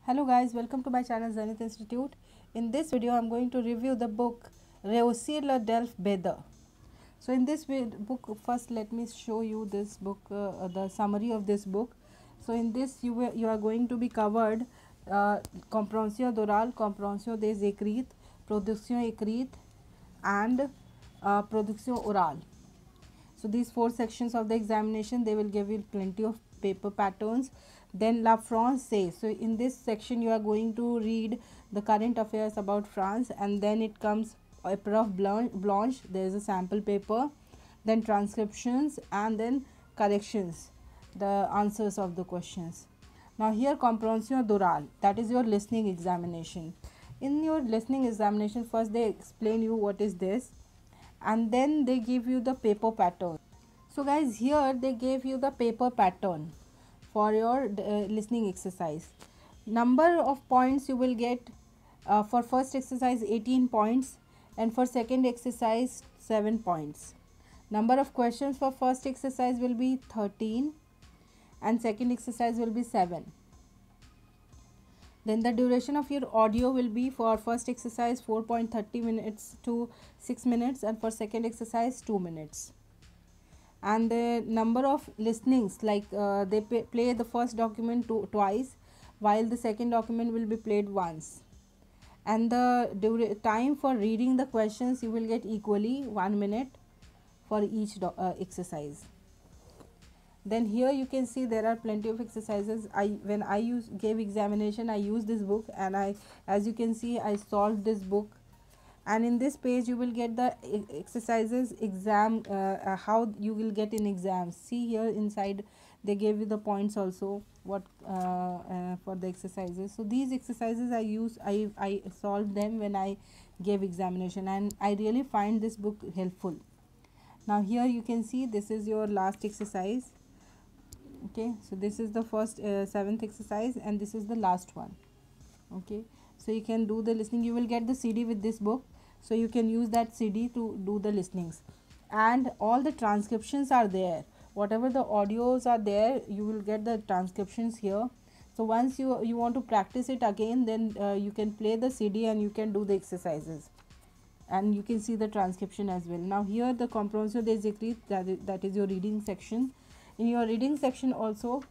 Hello guys, welcome to my channel Zenith Institute. In this video I am going to review the book Réussir le Delphes Beda. So in this book, first let me show you this book, the summary of this book. So in this you are going to be covered compréhension d'oral, compréhension des écrits, production écrite and production orale. So these four sections of the examination, they will give you plenty of paper patterns. Then La France. So in this section you are going to read the current affairs about France, and then it comes Épreuve Blanche, there is a sample paper, then transcriptions, and then corrections, the answers of the questions. Now here compréhension d'oral, that is your listening examination. In your listening examination, first they explain you what is this, and then they give you the paper pattern. So guys, here they gave you the paper pattern for your listening exercise. Number of points you will get for first exercise 18 points, and for second exercise 7 points. Number of questions for first exercise will be 13 and second exercise will be 7. Then the duration of your audio will be for first exercise 4.30 minutes to 6 minutes, and for second exercise 2 minutes. And the number of listenings, like they play the first document twice, while the second document will be played once. And the time for reading the questions, you will get equally 1 minute for each exercise. Then here you can see there are plenty of exercises. When I gave examination, I used this book, and as you can see, I solved this book. And in this page you will get the exercises exam, how you will get in exams. See here inside they gave you the points also, what for the exercises. So these exercises I solved them when I gave examination, and I really find this book helpful. Now here you can see this is your last exercise. Okay, so this is the first 7th exercise, and this is the last one. Okay, so you can do the listening. You will get the CD with this book, so you can use that CD to do the listenings, and all the transcriptions are there. Whatever the audios are there, you will get the transcriptions here. So once you want to practice it again, then you can play the CD and you can do the exercises, and you can see the transcription as well. Now here the compréhension des écrits, that is your reading section. In your reading section also,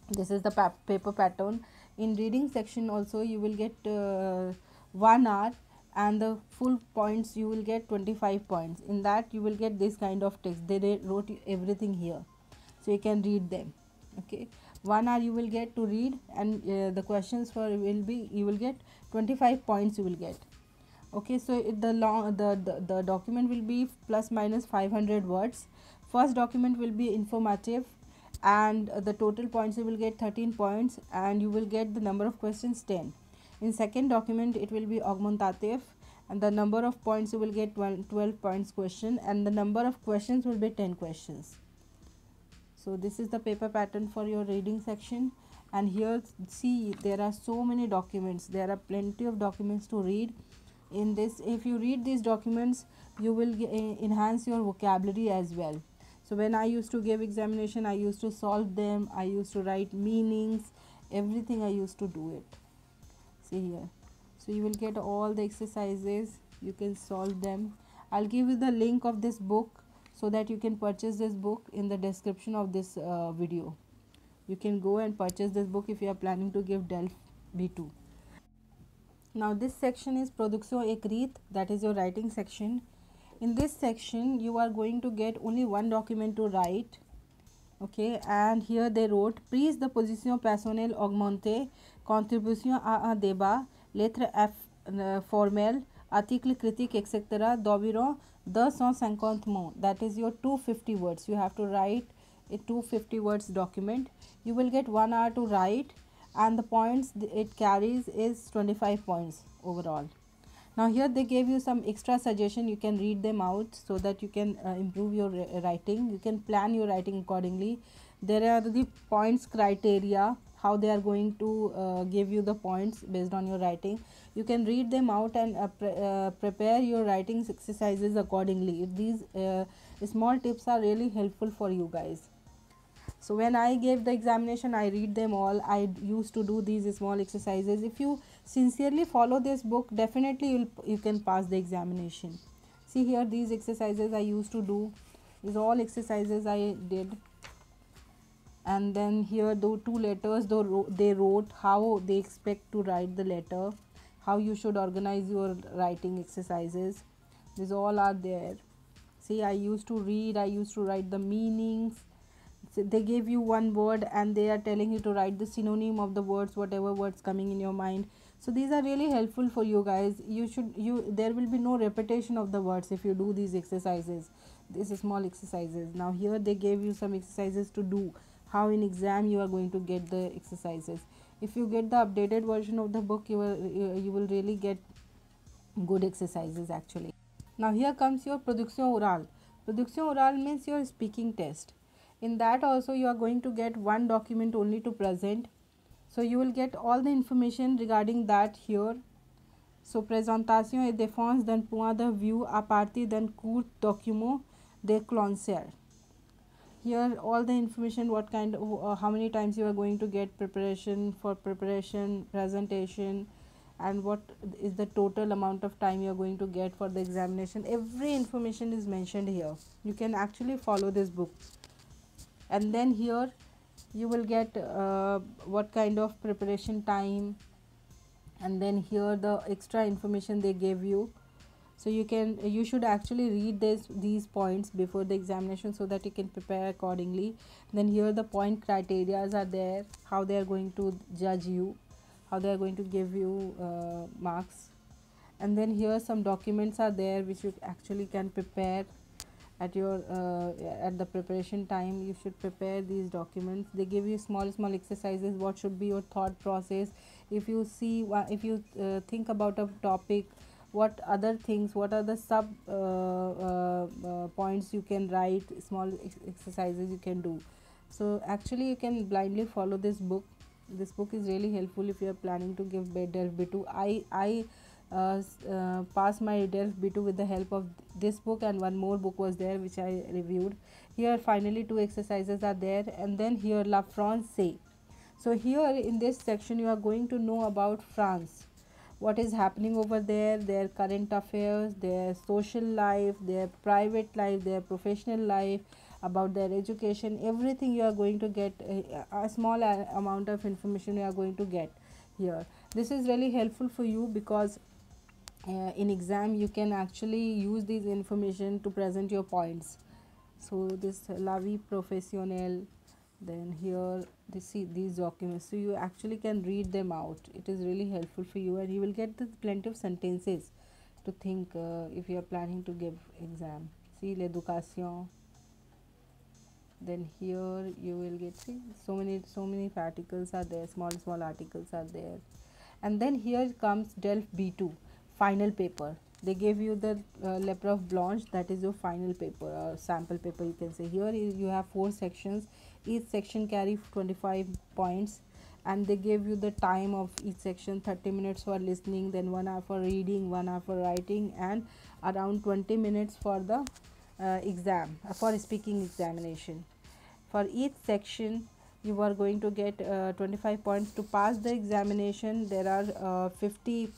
this is the paper pattern. In reading section also you will get 1 hour, and the full points you will get 25 points. In that you will get this kind of text. They wrote everything here, so you can read them. Okay, 1 hour you will get to read, and the questions for will be, you will get 25 points you will get. Okay, so the document will be plus minus 500 words. First document will be informative, and the total points you will get 13 points, and you will get the number of questions 10. In second document it will be augmentative, and the number of points you will get 12 points question, and the number of questions will be 10 questions. So this is the paper pattern for your reading section. And here see there are so many documents. There are plenty of documents to read. In this, if you read these documents, you will enhance your vocabulary as well. So when I used to give examination, I used to solve them, I used to write meanings, everything I used to do it. See here, so you will get all the exercises, you can solve them. I'll give you the link of this book so that you can purchase this book in the description of this video. You can go and purchase this book if you are planning to give DELF B2. Now this section is production écrite, that is your writing section. In this section you are going to get only one document to write. Okay, and here they wrote prise de position personnelle augmentée, contribution à un débat, lettre F formelle, article critique, etc. d'environ 250 mots. That is your 250 words. You have to write a 250 words document. You will get 1 hour to write, and the points it carries is 25 points overall. Now here they gave you some extra suggestion. You can read them out so that you can improve your writing. You can plan your writing accordingly. There are the points criteria, how they are going to give you the points based on your writing. You can read them out and prepare your writing exercises accordingly. These small tips are really helpful for you guys. So when I gave the examination, I read them all. I used to do these small exercises. If you sincerely follow this book, definitely you can pass the examination. See here, these exercises I used to do. These all exercises I did. And then here the two letters they wrote, how they expect to write the letter, how you should organize your writing exercises. These all are there. See, I used to read, I used to write the meanings. So they gave you one word and they are telling you to write the synonym of the words, whatever words coming in your mind. So these are really helpful for you guys. You there will be no repetition of the words if you do these exercises, these small exercises. Now here they gave you some exercises to do, how in exam you are going to get the exercises. If you get the updated version of the book, you will really get good exercises actually. Now here comes your production oral. Production oral means your speaking test. In that also you are going to get one document only to present. So you will get all the information regarding that here. So présentation et défense d'un point de vue à partir d'un court document de concert. Here all the information, what kind of how many times you are going to get preparation, presentation, and what is the total amount of time you are going to get for the examination. Every information is mentioned here. You can actually follow this book. And then here you will get what kind of preparation time, and then here the extra information they gave you. So you should actually read these points before the examination so that you can prepare accordingly. Then here the point criterias are there, how they are going to judge you, how they are going to give you marks. And then here some documents are there which you actually can prepare at your at the preparation time. You should prepare these documents. They give you small exercises, what should be your thought process. If you see, if you think about a topic, what other things, what are the sub points you can write, small exercises you can do. So actually you can blindly follow this book. This book is really helpful if you are planning to give DELF B2. I passed my DELF B2 with the help of this book, and one more book was there which I reviewed. Here finally two exercises are there, and then here La France. So here in this section you are going to know about France, what is happening over there, their current affairs, their social life, their private life, their professional life, about their education. Everything you are going to get, a small amount of information you are going to get here. This is really helpful for you because in exam you can actually use this information to present your points. So this La Vie Professionnelle, then here see these documents, so you actually can read them out. It is really helpful for you, and you will get plenty of sentences to think if you are planning to give exam. See l'éducation, then here you will get, see, so many articles are there, small articles are there. And then here comes DELF B2 final paper. They gave you the L'épreuve blanche, that is your final paper or sample paper you can say. Here you have 4 sections, each section carry 25 points, and they gave you the time of each section, 30 minutes for listening, then 1 hour for reading, 1 hour for writing, and around 20 minutes for the exam for speaking examination. For each section you are going to get 25 points. To pass the examination there are 50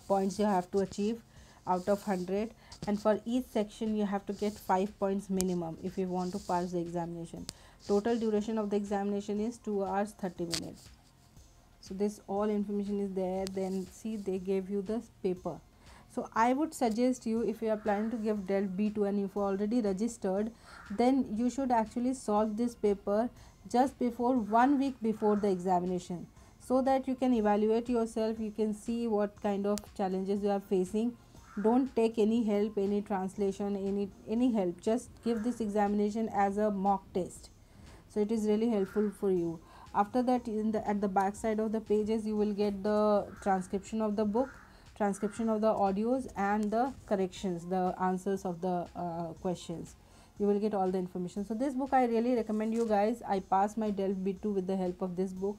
points you have to achieve out of 100, and for each section you have to get 5 points minimum if you want to pass the examination. Total duration of the examination is 2 hours 30 minutes. So this all information is there. Then see, they gave you the paper. So I would suggest you, if you are planning to give DELF B2 and if you already registered, then you should actually solve this paper just before 1 week before the examination, so that you can evaluate yourself, you can see what kind of challenges you are facing. Don't take any help, any translation, any help. Just give this examination as a mock test. So it is really helpful for you. After that, at the back side of the pages you will get the transcription of the book, transcription of the audios, and the corrections, the answers of the questions. You will get all the information. So this book I really recommend you guys. I passed my DELF B2 with the help of this book.